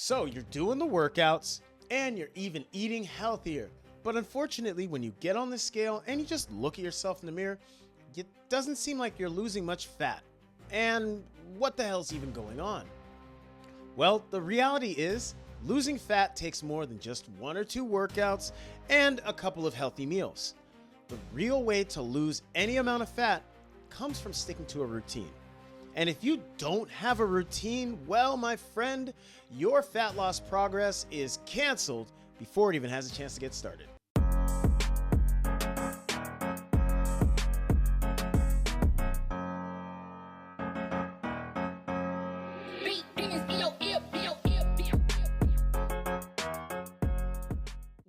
So you're doing the workouts and you're even eating healthier. But unfortunately, when you get on the scale and you just look at yourself in the mirror, it doesn't seem like you're losing much fat. And what the hell's even going on? Well, the reality is losing fat takes more than just 1 or 2 workouts and a couple of healthy meals. The real way to lose any amount of fat comes from sticking to a routine. And if you don't have a routine, well, my friend, your fat loss progress is canceled before it even has a chance to get started.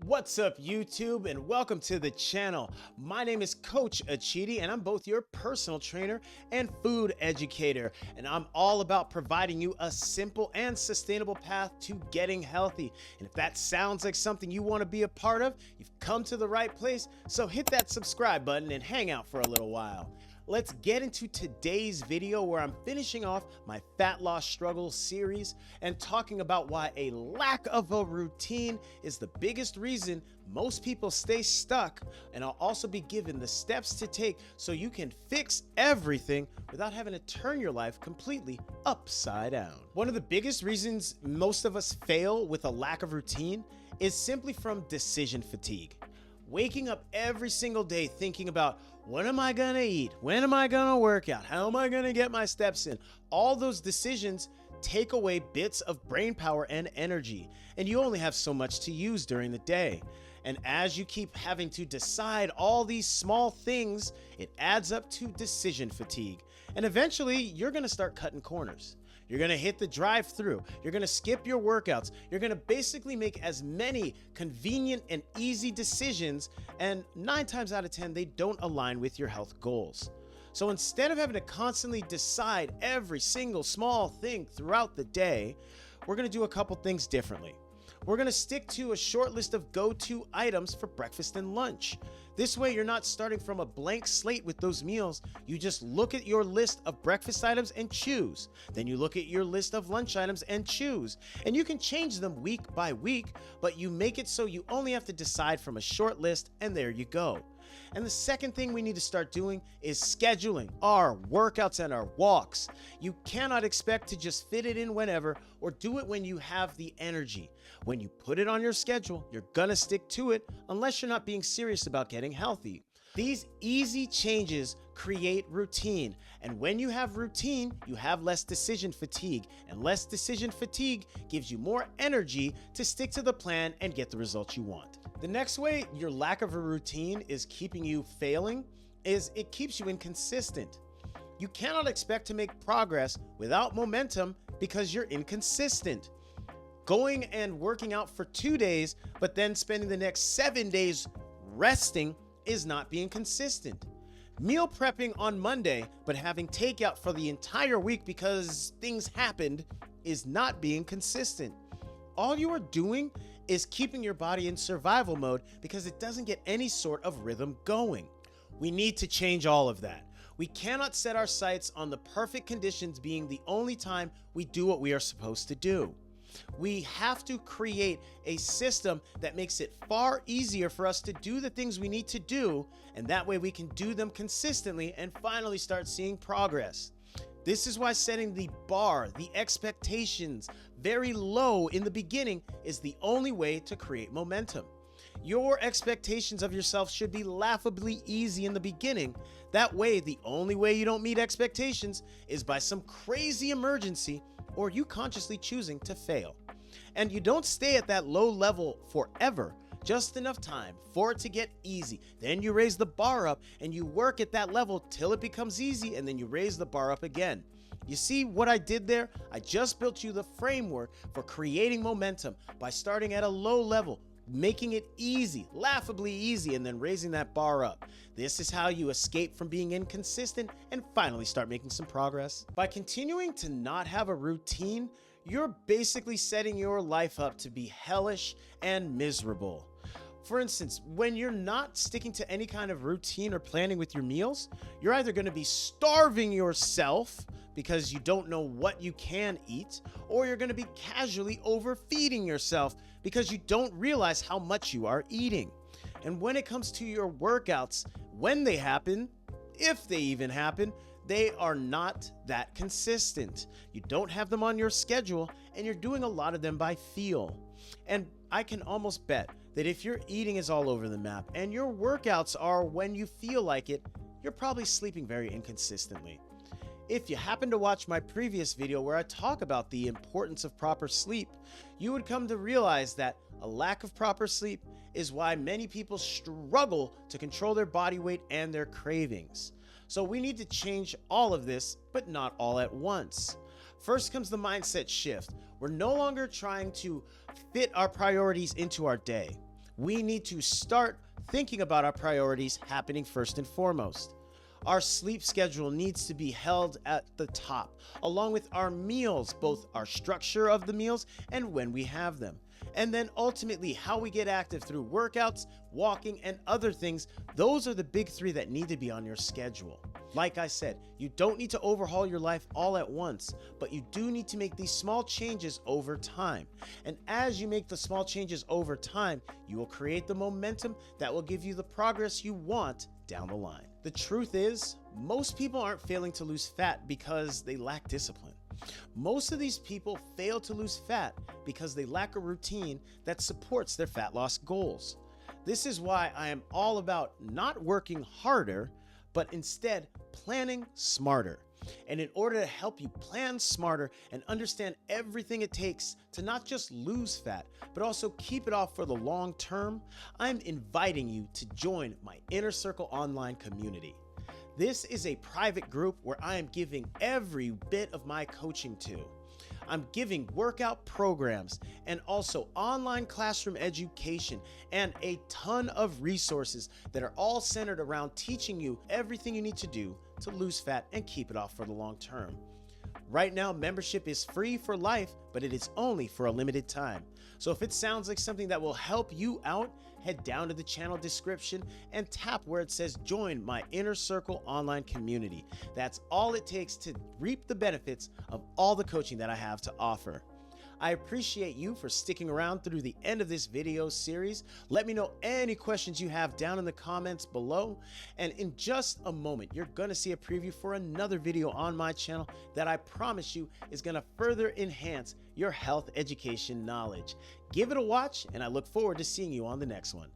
What's up, YouTube, and welcome to the channel. My name is Coach Achidi, and I'm both your personal trainer and food educator. And I'm all about providing you a simple and sustainable path to getting healthy. And if that sounds like something you want to be a part of, you've come to the right place. So hit that subscribe button and hang out for a little while. Let's get into today's video where I'm finishing off my fat loss struggle series and talking about why a lack of a routine is the biggest reason most people stay stuck. And I'll also be given the steps to take so you can fix everything without having to turn your life completely upside down. One of the biggest reasons most of us fail with a lack of routine is simply from decision fatigue. Waking up every single day thinking about what am I gonna eat? When am I gonna work out? How am I gonna get my steps in? All those decisions take away bits of brain power and energy, and you only have so much to use during the day. And as you keep having to decide all these small things, it adds up to decision fatigue. And eventually, you're gonna start cutting corners. You're gonna hit the drive-through. You're gonna skip your workouts. You're gonna basically make as many convenient and easy decisions, and 9 times out of 10, they don't align with your health goals. So instead of having to constantly decide every single small thing throughout the day, we're gonna do a couple things differently. We're gonna stick to a short list of go-to items for breakfast and lunch. This way, you're not starting from a blank slate with those meals. You just look at your list of breakfast items and choose. Then you look at your list of lunch items and choose. And you can change them week by week, but you make it so you only have to decide from a short list, and there you go. And the second thing we need to start doing is scheduling our workouts and our walks. You cannot expect to just fit it in whenever or do it when you have the energy. When you put it on your schedule, you're gonna stick to it unless you're not being serious about getting healthy. These easy changes create routine, and when you have routine, you have less decision fatigue, and less decision fatigue gives you more energy to stick to the plan and get the results you want. The next way your lack of a routine is keeping you failing is it keeps you inconsistent. You cannot expect to make progress without momentum because you're inconsistent. Going and working out for 2 days, but then spending the next 7 days resting is not being consistent. Meal prepping on Monday, but having takeout for the entire week because things happened is not being consistent. All you are doing is keeping your body in survival mode because it doesn't get any sort of rhythm going. We need to change all of that. We cannot set our sights on the perfect conditions being the only time we do what we are supposed to do. We have to create a system that makes it far easier for us to do the things we need to do, and that way we can do them consistently and finally start seeing progress. This is why setting the bar, the expectations, very low in the beginning is the only way to create momentum. Your expectations of yourself should be laughably easy in the beginning. That way, the only way you don't meet expectations is by some crazy emergency or you consciously choosing to fail. And you don't stay at that low level forever, just enough time for it to get easy. Then you raise the bar up and you work at that level till it becomes easy, and then you raise the bar up again. You see what I did there? I just built you the framework for creating momentum by starting at a low level, making it easy, laughably easy, and then raising that bar up. This is how you escape from being inconsistent and finally start making some progress. By continuing to not have a routine, you're basically setting your life up to be hellish and miserable. For instance, when you're not sticking to any kind of routine or planning with your meals, you're either going to be starving yourself because you don't know what you can eat, or you're going to be casually overfeeding yourself because you don't realize how much you are eating. And when it comes to your workouts, when they happen, if they even happen, they are not that consistent. You don't have them on your schedule, and you're doing a lot of them by feel. And I can almost bet that if your eating is all over the map and your workouts are when you feel like it, you're probably sleeping very inconsistently. If you happen to watch my previous video where I talk about the importance of proper sleep, you would come to realize that a lack of proper sleep is why many people struggle to control their body weight and their cravings. So we need to change all of this, but not all at once. First comes the mindset shift. We're no longer trying to fit our priorities into our day. We need to start thinking about our priorities happening first and foremost. Our sleep schedule needs to be held at the top, along with our meals, both our structure of the meals and when we have them. And then ultimately how we get active through workouts, walking, and other things. Those are the big three that need to be on your schedule. Like I said, you don't need to overhaul your life all at once, but you do need to make these small changes over time. And as you make the small changes over time, you will create the momentum that will give you the progress you want down the line. The truth is, most people aren't failing to lose fat because they lack discipline. Most of these people fail to lose fat because they lack a routine that supports their fat loss goals. This is why I am all about not working harder, but instead planning smarter. And in order to help you plan smarter and understand everything it takes to not just lose fat, but also keep it off for the long term, I'm inviting you to join my Inner Circle online community. This is a private group where I am giving every bit of my coaching to. I'm giving workout programs and also online classroom education and a ton of resources that are all centered around teaching you everything you need to do to lose fat and keep it off for the long term. Right now, membership is free for life, but it is only for a limited time. So if it sounds like something that will help you out, head down to the channel description and tap where it says join my Inner Circle online community. That's all it takes to reap the benefits of all the coaching that I have to offer. I appreciate you for sticking around through the end of this video series. Let me know any questions you have down in the comments below. And in just a moment, you're going to see a preview for another video on my channel that I promise you is going to further enhance your health education knowledge. Give it a watch, and I look forward to seeing you on the next one.